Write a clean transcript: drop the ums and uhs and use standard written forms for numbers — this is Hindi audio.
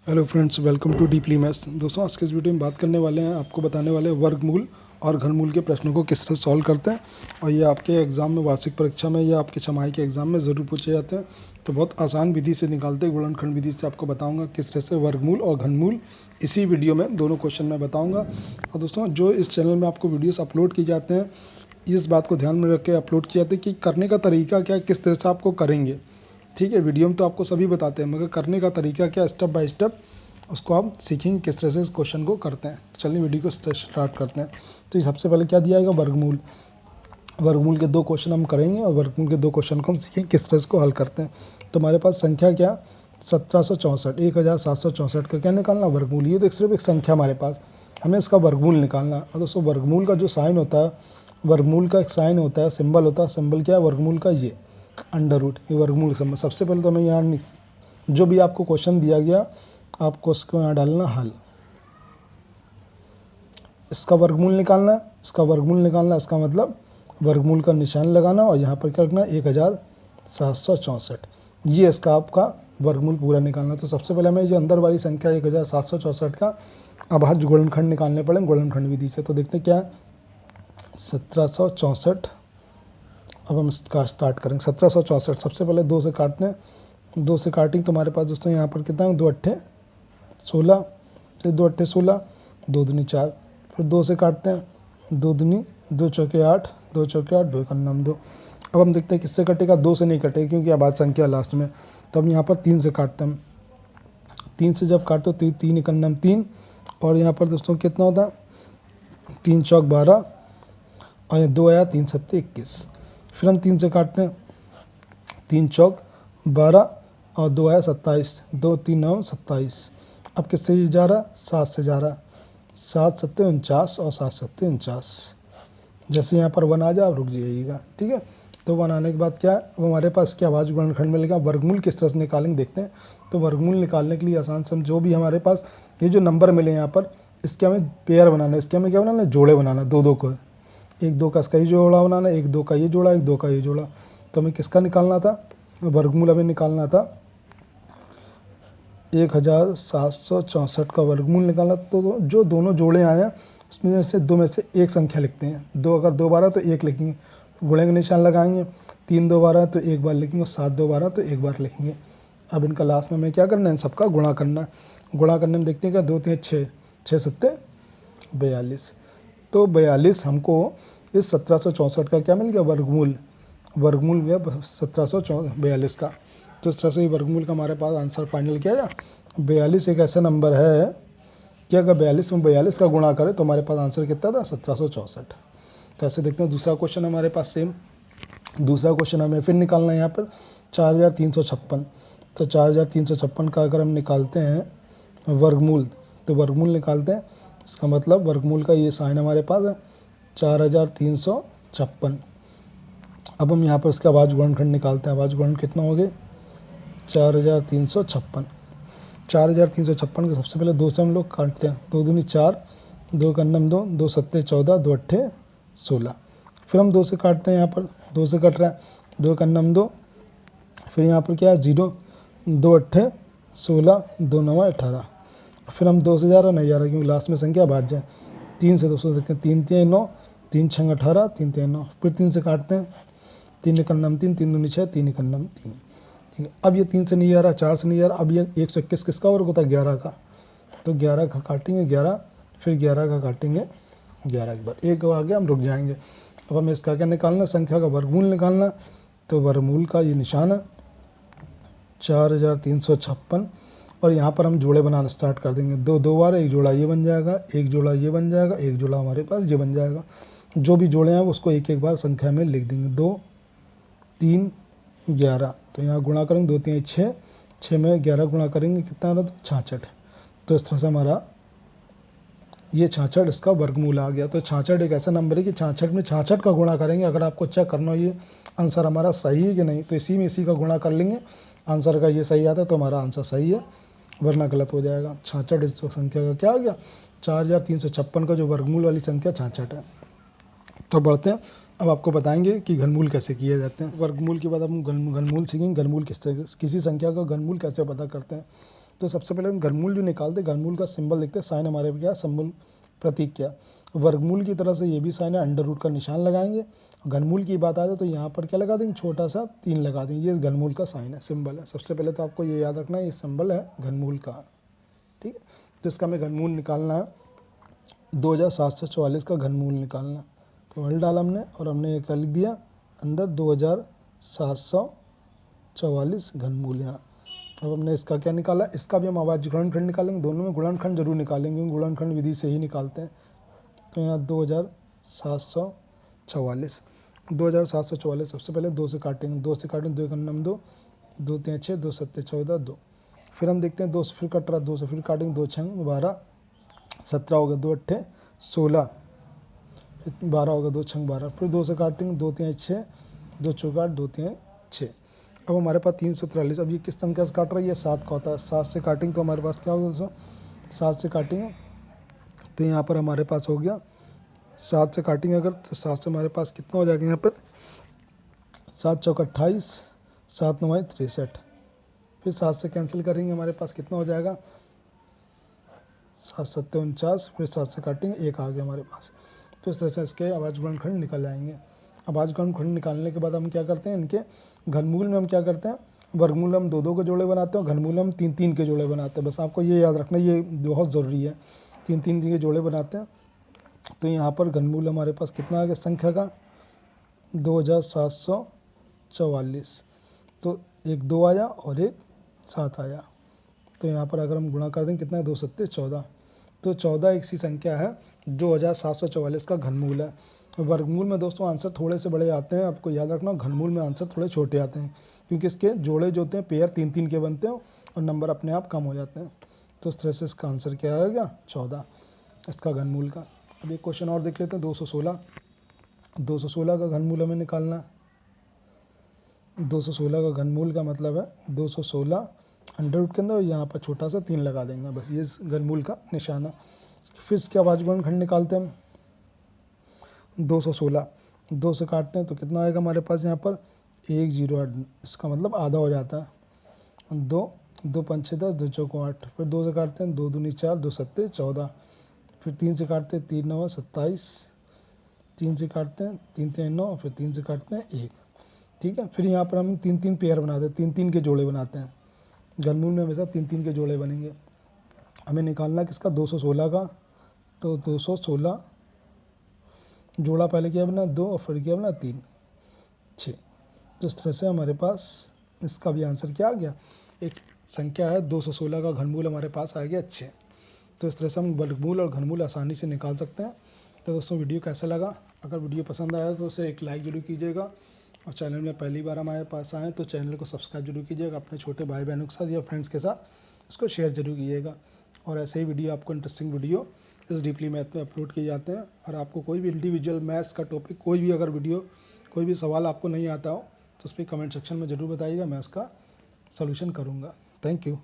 Hello friends, welcome to Deeply Maths. दोस्तों, आज के इस वीडियो में बात करने वाले हैं, आपको बताने वाले हैं वर्गमूल और घनमूल के प्रश्नों को किस तरह सॉल्व करते हैं। और ये आपके एग्जाम में, वार्षिक परीक्षा में या आपके छमाही के एग्जाम में ज़रूर पूछे जाते हैं। तो बहुत आसान विधि से निकालते हैं, गुणनखंड विधि से आपको बताऊंगा किस तरह से वर्गमूल और घनमूल इसी वीडियो में दोनों क्वेश्चन में बताऊँगा। और दोस्तों, जो इस चैनल में आपको वीडियोज़ अपलोड की जाते हैं, इस बात को ध्यान में रख के अपलोड किए जाते हैं कि करने का तरीका क्या है, किस तरह से आपको करेंगे। ठीक है, वीडियो में तो आपको सभी बताते हैं, मगर करने का तरीका क्या, स्टेप बाय स्टेप उसको आप सीखेंगे किस तरह से इस क्वेश्चन को करते हैं। चलिए वीडियो को स्टार्ट करते हैं। तो सबसे पहले क्या दिया जाएगा, वर्गमूल। वर्गमूल के दो क्वेश्चन हम करेंगे और वर्गमूल के दो क्वेश्चन को हम सीखेंगे किस तरह से को हल करते हैं। तो हमारे पास संख्या क्या, 1764, 1764 का क्या निकालना, वर्गमूल। ये तो सिर्फ एक संख्या हमारे पास, हमें इसका वर्गमूल निकालना है। और दोस्तों, वर्गमूल का जो साइन होता है, वर्गमूल का एक साइन होता है, सिंबल होता है। सिंबल क्या है वर्गमूल का, ये अंडर रूट, ये वर्गमूल सिंबल। सबसे पहले तो हमें यहाँ जो भी आपको क्वेश्चन दिया गया, आपको उसको यहाँ डालना हल। इसका वर्गमूल निकालना, इसका वर्गमूल निकालना, इसका मतलब वर्गमूल का निशान लगाना और यहाँ पर क्या रखना, 1764। ये इसका आपका वर्गमूल पूरा निकालना। तो सबसे पहले हमें जो अंदर वाली संख्या 1764 का अभाज्य गुणनखंड निकालने पड़ेंगे गुणनखंड विधि से। तो देखते हैं क्या है, 1764। अब हम इसका स्टार्ट करेंगे। 1764 सबसे पहले 2 से काटते हैं, 2 से काटेंगे तो हमारे पास दोस्तों यहाँ पर कितना है, 2 अट्ठे 16, फिर 2 अट्ठे 16, 2 दूनी 4, फिर 2 से काटते हैं, 2 दूनी 2 चौके 8, 2 चौके 8, 2 एकन्नम 2। अब हम देखते हैं किससे कटेगा, 2 से नहीं कटेगा क्योंकि अभाज्य संख्या लास्ट में। तो हम यहाँ पर 3 से काटते हैं। 3 से जब काटो तो 3 एकन्नम 3, और यहाँ पर दोस्तों कितना होता है, 3 चौक 12, और ये 2 आया, 3 सत्ते 21। फिर हम 3 से काटते हैं, 3 चौक 12 और 2 आया 27, 2 3 9 27। अब किससे जा रहा, 7 से जा रहा, 7 सत्ते 49 और 7 सत्ते 49। जैसे यहाँ पर 1 आ जाए आप रुक जाइएगा, ठीक है। तो 1 आने के बाद क्या है, अब हमारे पास क्या अभाज्य गुणनखंड मिलेगा। वर्गमूल किस तरह से निकालेंगे देखते हैं। तो वर्गमूल निकालने के लिए आसान से हम जो भी हमारे पास ये जो नंबर मिले यहाँ पर, इसके हमें पेयर बनाना है, इसके हमें क्या बनाना है, जोड़े बनाना, 2 को, 1 2 का इसका ही जोड़ा बनाना, 1 2 का ये जोड़ा, 1 2 का ये जोड़ा। तो हमें किसका निकालना था, वर्गमूल हमें निकालना था 1764 का वर्गमूल निकालना। तो जो दोनों जोड़े आए हैं उसमें से 2 में से एक संख्या लिखते हैं। 2 अगर 2 बार है तो 1 लिखेंगे, गुणे का निशान लगाएंगे। 3 2 बार है तो 1 बार लिखेंगे, 7 2 बार है तो 1 बार लिखेंगे। अब इनका लास्ट में हमें क्या करना है, इन सबका गुणा करना है। गुणा करने में देखते हैं क्या, 2 3 6, 6 सत्ते 42। तो 42 हमको इस 1764 का क्या मिल गया, वर्गमूल। वर्गमूल गया 1742 का। तो इस तरह से वर्गमूल का हमारे पास आंसर फाइनल किया जाए। 42 एक ऐसा नंबर है कि अगर 42 में 42 का गुणा करें तो हमारे पास आंसर कितना था, 1764। तो ऐसे देखते हैं दूसरा क्वेश्चन हमारे पास सेम। दूसरा क्वेश्चन हमें फिर निकालना है यहाँ पर 4356। तो 4356 का अगर हम निकालते हैं वर्गमूल, तो वर्गमूल निकालते हैं, इसका मतलब वर्गमूल का ये साइन हमारे पास है 4356। अब हम यहाँ पर इसका अभाज्य गुणनखंड निकालते हैं। अभाज्य गुणनखंड कितना हो गए, 4356। 4356 के सबसे पहले 2 से हम लोग काटते हैं, 2 दूनी 4, 2 एकन्नम 2, 2 सत्ते 14, 2 अट्ठे 16। फिर हम 2 से काटते हैं, यहाँ पर 2 से कट रहा है, 2 एकन्नम 2, फिर यहाँ पर क्या है 0, 2 अट्ठे 16, 2 9 18। फिर हम 2 से जा रहा नहीं जा रहा क्योंकि लास्ट में संख्या भाज्य है। 3 से 2 से देखते हैं, 3 3 9, 3 6 18, 3 3 9। फिर 3 से काटते हैं, 3 एकन्नम 3, 3 दूनी 6, 3 एकन्नम 3। ठीक है, अब ये 3 से नहीं जा रहा, 4 से नहीं जा रहा। अब ये 121 किसका वर्ग होता है, 11 का। तो 11 का काटेंगे 11, फिर 11 का काटेंगे 11 के बाद 1 आ गया, हम रुक जाएंगे। अब हमें इसका क्या निकालना, संख्या का वर्गमूल निकालना। तो वर्गमूल का ये निशान है 4356, और यहाँ पर हम जोड़े बनाना स्टार्ट कर देंगे। 2 2 बार, एक जोड़ा ये बन जाएगा, एक जोड़ा ये बन जाएगा, एक जोड़ा हमारे पास ये बन जाएगा। जो भी जोड़े हैं उसको एक एक बार संख्या में लिख देंगे। 2 3 11, तो यहाँ गुणा करेंगे, 2 3 6, 6 में 11 गुणा करेंगे, कितना आ रहा, तो 66। तो इस तरह से हमारा ये 66 इसका वर्गमूल आ गया। तो 66 एक ऐसा नंबर है कि 66 में 66 का गुणा करेंगे। अगर आपको चेक करना हो ये आंसर हमारा सही है कि नहीं, तो इसी में इसी का गुणा कर लेंगे, आंसर का ये सही आता है तो हमारा आंसर सही है, वरना गलत हो जाएगा। 66 इस संख्या का क्या आ गया, 4356 का जो वर्गमूल वाली संख्या 66 है। तो बढ़ते हैं, अब आपको बताएंगे कि घनमूल कैसे किए जाते हैं। वर्गमूल के बाद हम घनमूल सीखेंगे। घनमूल किसी संख्या का घनमूल कैसे पता करते हैं। तो सबसे पहले हम घनमूल जो निकालते, घनमूल का सिंबल देखते हैं, साइन हमारे क्या सिंबल, प्रतीक क्या, वर्गमूल की तरह से ये भी साइन है, अंडर रूट का निशान लगाएंगे। घनमूल की बात आए तो यहाँ पर क्या लगा देंगे, छोटा सा 3 लगा देंगे, ये घनमूल का साइन है, सिंबल है। सबसे पहले तो आपको ये याद रखना है, ये सिंबल है घनमूल का, ठीक है। तो इसका हमें घनमूल निकालना है, 2744 का घनमूल निकालना। तो हल डाला हमने और हमने ये क्या लिख दिया अंदर 2744 घनमूल यहाँ। अब हमने इसका क्या निकाला, इसका भी हम अभाज्य गुणनखंड निकालेंगे, दोनों में गुणनखंड जरूर निकालेंगे, गुणनखंड विधि से ही निकालते हैं। तो यहाँ 2744, 2744 सबसे पहले 2 से काटेंगे, 2 से काटेंगे, 2 1 2, 2 3 6, 2 7 14 2। फिर हम देखते हैं 2 से फिर कट रहा, 2 से फिर काटेंगे, 2 6 12 17 हो गया, 2 8 16, 12 होगा, 2 6 12, फिर 2 से काटेंगे, 2 3 6, 2 4 8, 2 3 6। अब हमारे पास 343, अब ये किस संख्या से काट रहा है, ये 7 का होता है, 7 से काटेंगे तो हमारे पास क्या होगा दोस्तों, 7 से काटेंगे तो यहाँ पर हमारे पास हो गया, 7 से काटेंगे अगर तो 7 से हमारे पास कितना हो जाएगा यहाँ पर, 7 चौक 28, 7 9 63, फिर 7 से कैंसिल करेंगे, हमारे पास कितना हो जाएगा, 7 7 49, फिर 7 से काटेंगे, 1 आ गया हमारे पास। तो इस तरह से इसके अभाज्य गुणनखंड निकल आएंगे। अभाज्य गुणनखंड निकालने के बाद हम क्या करते हैं, इनके घनमूल में हम क्या करते हैं, वर्गमूल हम 2 2 के जोड़े बनाते हैं और घनमूल हम 3 3 के जोड़े बनाते हैं। बस आपको ये याद रखना, ये बहुत ज़रूरी है, 3 3 के जोड़े बनाते हैं। तो यहाँ पर घनमूल हमारे पास कितना आ गया संख्या का, 2744, तो 1 2 आया और 1 7 आया। तो यहाँ पर अगर हम गुणा कर दें कितना है, 2 7 14, तो 14 एक सी संख्या है 2744 का घनमूल है। वर्गमूल में दोस्तों आंसर थोड़े से बड़े आते हैं, आपको याद रखना, घनमूल में आंसर थोड़े छोटे आते हैं क्योंकि इसके जोड़े जो होते हैं पेयर 3 3 के बनते हैं और नंबर अपने आप कम हो जाते हैं। तो इस तरह से इसका आंसर क्या आएगा, 14 इसका घनमूल का। अब एक क्वेश्चन और देख लेते हैं, 216, 216 का घनमूल हमें निकालना है। 216 का घनमूल का मतलब है 216 अंडर रूट के अंदर यहाँ पर छोटा सा 3 लगा देंगे, बस ये घनमूल का निशान है। फिर इसके अभाज्य गुणनखंड निकालते हैं हम, 216 2 से काटते हैं तो कितना आएगा हमारे पास यहाँ पर 1 0 8, इसका मतलब आधा हो जाता है, 2 2 5 6 10, 2 चौको 8, फिर 2 से काटते हैं, 2 दूनी 4, 2 7 14, फिर 3 से काटते हैं, 3 9 27, 3 से काटते हैं, 3 3 9, फिर 3 से काटते हैं 1, ठीक है। फिर यहाँ पर हम 3 3 पेयर बनाते हैं, 3 3 के जोड़े बनाते हैं, घनमूल में हमेशा 3 3 के जोड़े बनेंगे। हमें निकालना किसका, 216 का, तो 216 जोड़ा पहले क्या बना 2 और फिर क्या बना 3 6। तो इस तरह से हमारे पास इसका भी आंसर क्या आ गया, एक संख्या है 216 का घनमूल हमारे पास आ गया 6। तो इस तरह से हम वर्गमूल और घनमूल आसानी से निकाल सकते हैं। तो दोस्तों वीडियो कैसा लगा, अगर वीडियो पसंद आया तो उसे एक लाइक जरूर कीजिएगा और चैनल में पहली बार हमारे पास आएँ तो चैनल को सब्सक्राइब जरूर कीजिएगा, अपने छोटे भाई बहनों के साथ या फ्रेंड्स के साथ इसको शेयर जरूर कीजिएगा। और ऐसे ही वीडियो आपको इंटरेस्टिंग वीडियो इस डीपली मैथ में अपलोड किए जाते हैं। और आपको कोई भी इंडिविजुअल मैथ्स का टॉपिक, कोई भी अगर वीडियो, कोई भी सवाल आपको नहीं आता हो तो उस पर कमेंट सेक्शन में ज़रूर बताइएगा, मैं उसका सलूशन करूँगा। Thank you.